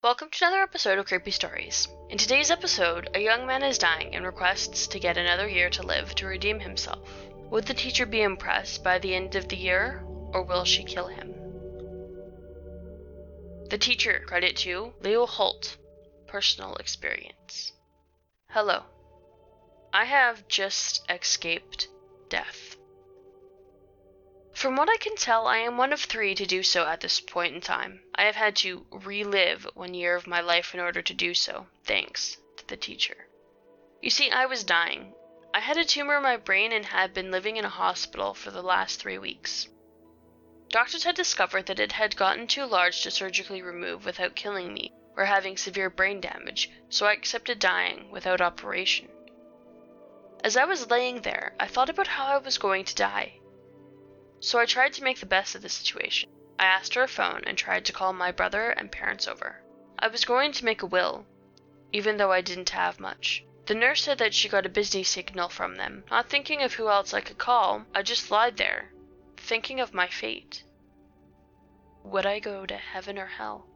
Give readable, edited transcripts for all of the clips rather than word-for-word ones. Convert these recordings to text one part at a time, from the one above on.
Welcome to another episode of Creepy Stories. In today's episode, a young man is dying and requests to get another year to live to redeem himself. Would the teacher be impressed by the end of the year, or will she kill him? The teacher, credit to Leo Holt, personal experience. Hello. I have just escaped death. From what I can tell, I am one of 3 to do so at this point in time. I have had to relive 1 year of my life in order to do so, thanks to the teacher. You see, I was dying. I had a tumor in my brain and had been living in a hospital for the last 3 weeks. Doctors had discovered that it had gotten too large to surgically remove without killing me or having severe brain damage, so I accepted dying without operation. As I was laying there, I thought about how I was going to die. So I tried to make the best of the situation. I asked for a phone and tried to call my brother and parents over. I was going to make a will, even though I didn't have much. The nurse said that she got a busy signal from them. Not thinking of who else I could call, I just lied there, thinking of my fate. Would I go to heaven or hell?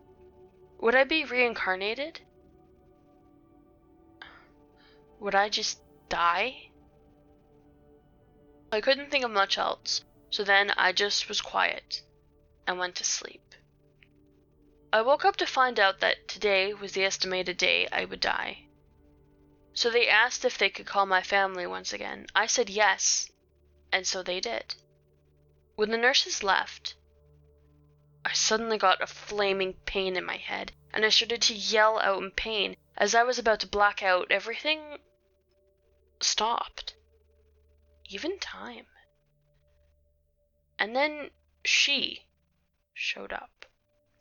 Would I be reincarnated? Would I just die? I couldn't think of much else. So then I just was quiet and went to sleep. I woke up to find out that today was the estimated day I would die. So they asked if they could call my family once again. I said yes, and so they did. When the nurses left, I suddenly got a flaming pain in my head, and I started to yell out in pain. As I was about to black out, everything stopped. Even time. And then she showed up.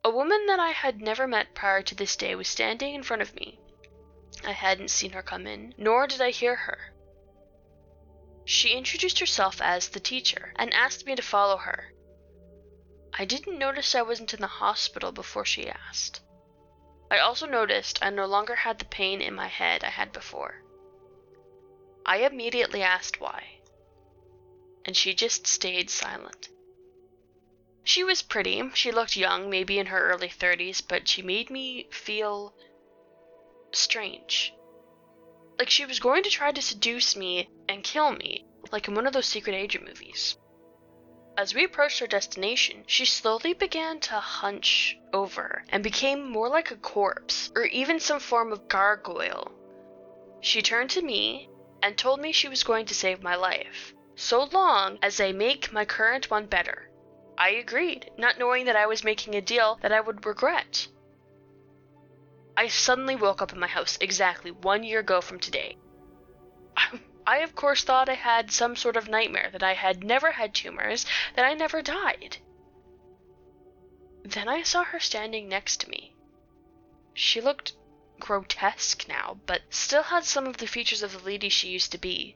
A woman that I had never met prior to this day was standing in front of me. I hadn't seen her come in, nor did I hear her. She introduced herself as the teacher and asked me to follow her. I didn't notice I wasn't in the hospital before she asked. I also noticed I no longer had the pain in my head I had before. I immediately asked why, and she just stayed silent. She was pretty. She looked young, maybe in her early 30s, but she made me feel strange. Like she was going to try to seduce me and kill me, like in one of those secret agent movies. As we approached our destination, she slowly began to hunch over and became more like a corpse, or even some form of gargoyle. She turned to me and told me she was going to save my life, so long as I make my current one better. I agreed, not knowing that I was making a deal that I would regret. I suddenly woke up in my house exactly 1 year ago from today. I of course thought I had some sort of nightmare, that I had never had tumors, that I never died. Then I saw her standing next to me. She looked grotesque now, but still had some of the features of the lady she used to be.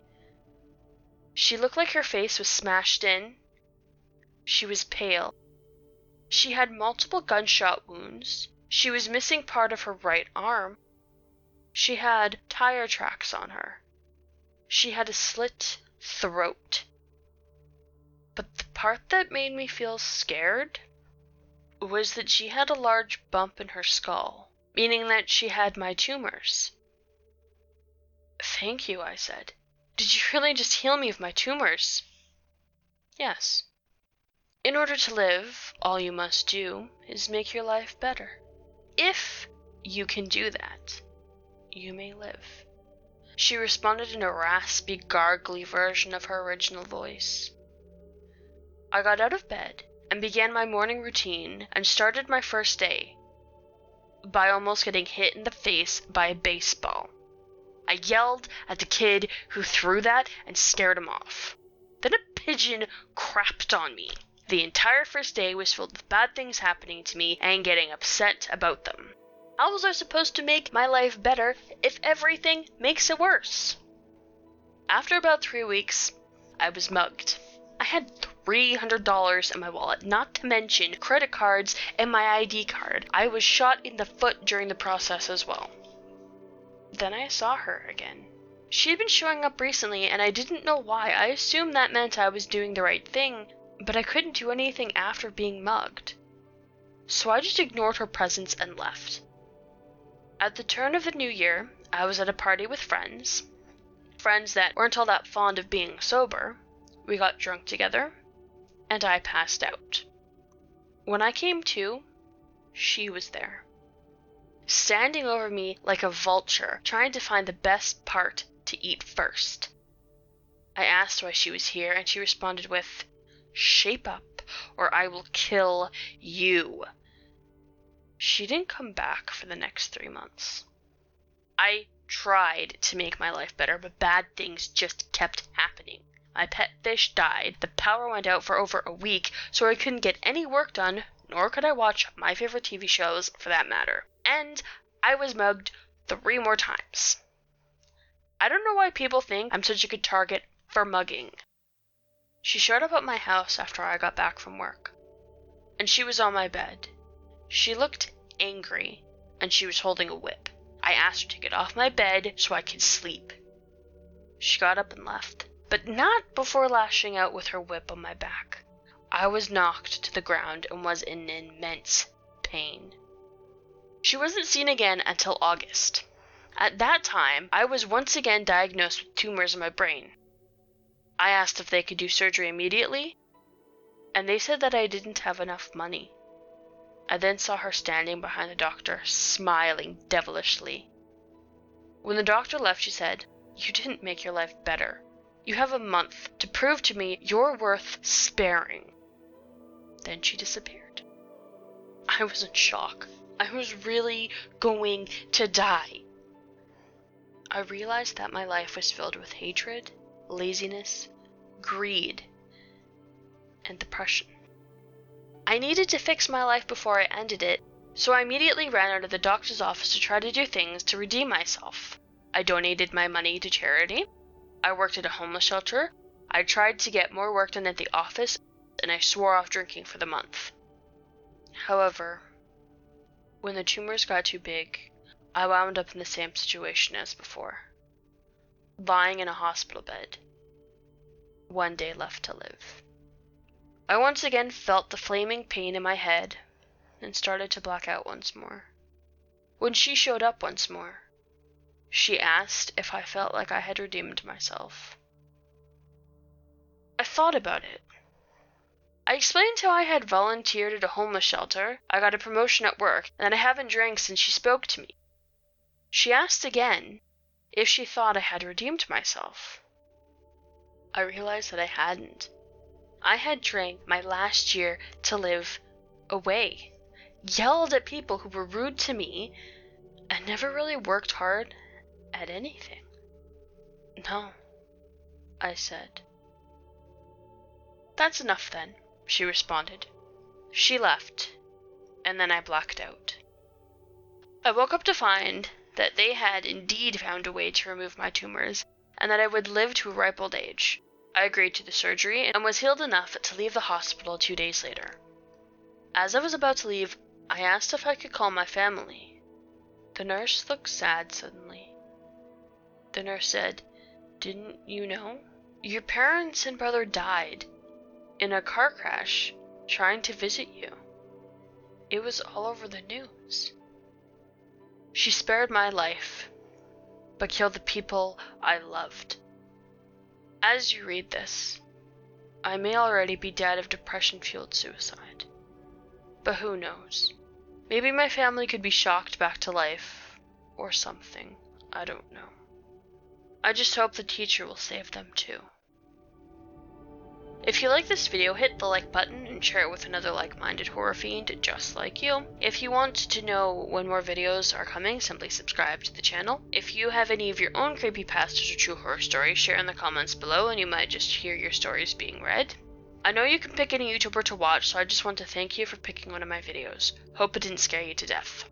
She looked like her face was smashed in. She was pale. She had multiple gunshot wounds. She was missing part of her right arm. She had tire tracks on her. She had a slit throat. But the part that made me feel scared was that she had a large bump in her skull, meaning that she had my tumors. "Thank you," I said. "Did you really just heal me of my tumors?" "Yes. In order to live, all you must do is make your life better. If you can do that, you may live." She responded in a raspy, gargly version of her original voice. I got out of bed and began my morning routine and started my first day by almost getting hit in the face by a baseball. I yelled at the kid who threw that and scared him off. Then a pigeon crapped on me. The entire first day was filled with bad things happening to me and getting upset about them. How was I supposed to make my life better if everything makes it worse? After about 3 weeks, I was mugged. I had $300 in my wallet, not to mention credit cards and my ID card. I was shot in the foot during the process as well. Then I saw her again. She had been showing up recently, and I didn't know why. I assumed that meant I was doing the right thing, but I couldn't do anything after being mugged. So I just ignored her presence and left. At the turn of the new year, I was at a party with friends that weren't all that fond of being sober. We got drunk together, and I passed out. When I came to, she was there, standing over me like a vulture, trying to find the best part to eat first. I asked why she was here, and she responded with, "Shape up, or I will kill you." She didn't come back for the next 3 months. I tried to make my life better, but bad things just kept happening. My pet fish died, the power went out for over a week, so I couldn't get any work done, nor could I watch my favorite TV shows for that matter. And I was mugged 3 more times. I don't know why people think I'm such a good target for mugging. She showed up at my house after I got back from work, and she was on my bed. She looked angry, and she was holding a whip. I asked her to get off my bed so I could sleep. She got up and left, but not before lashing out with her whip on my back. I was knocked to the ground and was in immense pain. She wasn't seen again until August. At that time, I was once again diagnosed with tumors in my brain. I asked if they could do surgery immediately, and they said that I didn't have enough money. I then saw her standing behind the doctor, smiling devilishly. When the doctor left, she said, "You didn't make your life better. You have a month to prove to me you're worth sparing." Then she disappeared. I was in shock. I was really going to die. I realized that my life was filled with hatred, laziness, greed, and depression. I needed to fix my life before I ended it, so I immediately ran out of the doctor's office to try to do things to redeem myself. I donated my money to charity. I worked at a homeless shelter. I tried to get more work done at the office, and I swore off drinking for the month. However, when the tumors got too big, I wound up in the same situation as before, lying in a hospital bed. 1 day left to live. I once again felt the flaming pain in my head and started to black out once more. When she showed up once more, she asked if I felt like I had redeemed myself. I thought about it. I explained how I had volunteered at a homeless shelter, I got a promotion at work, and that I haven't drank since she spoke to me. She asked again if she thought I had redeemed myself. I realized that I hadn't. I had drank my last year to live away, yelled at people who were rude to me, and never really worked hard at anything. "No," I said. "That's enough then," she responded. She left, and then I blacked out. I woke up to find that they had indeed found a way to remove my tumors, and that I would live to a ripe old age. I agreed to the surgery and was healed enough to leave the hospital 2 days later. As I was about to leave, I asked if I could call my family. The nurse looked sad suddenly. The nurse said, "Didn't you know? Your parents and brother died in a car crash trying to visit you. It was all over the news. She spared my life, but killed the people I loved." As you read this, I may already be dead of depression-fueled suicide. But who knows? Maybe my family could be shocked back to life, or something. I don't know. I just hope the teacher will save them too. If you like this video, hit the like button and share it with another like-minded horror fiend just like you. If you want to know when more videos are coming, simply subscribe to the channel. If you have any of your own creepypastas or true horror stories, share in the comments below and you might just hear your stories being read. I know you can pick any YouTuber to watch, so I just want to thank you for picking one of my videos. Hope it didn't scare you to death.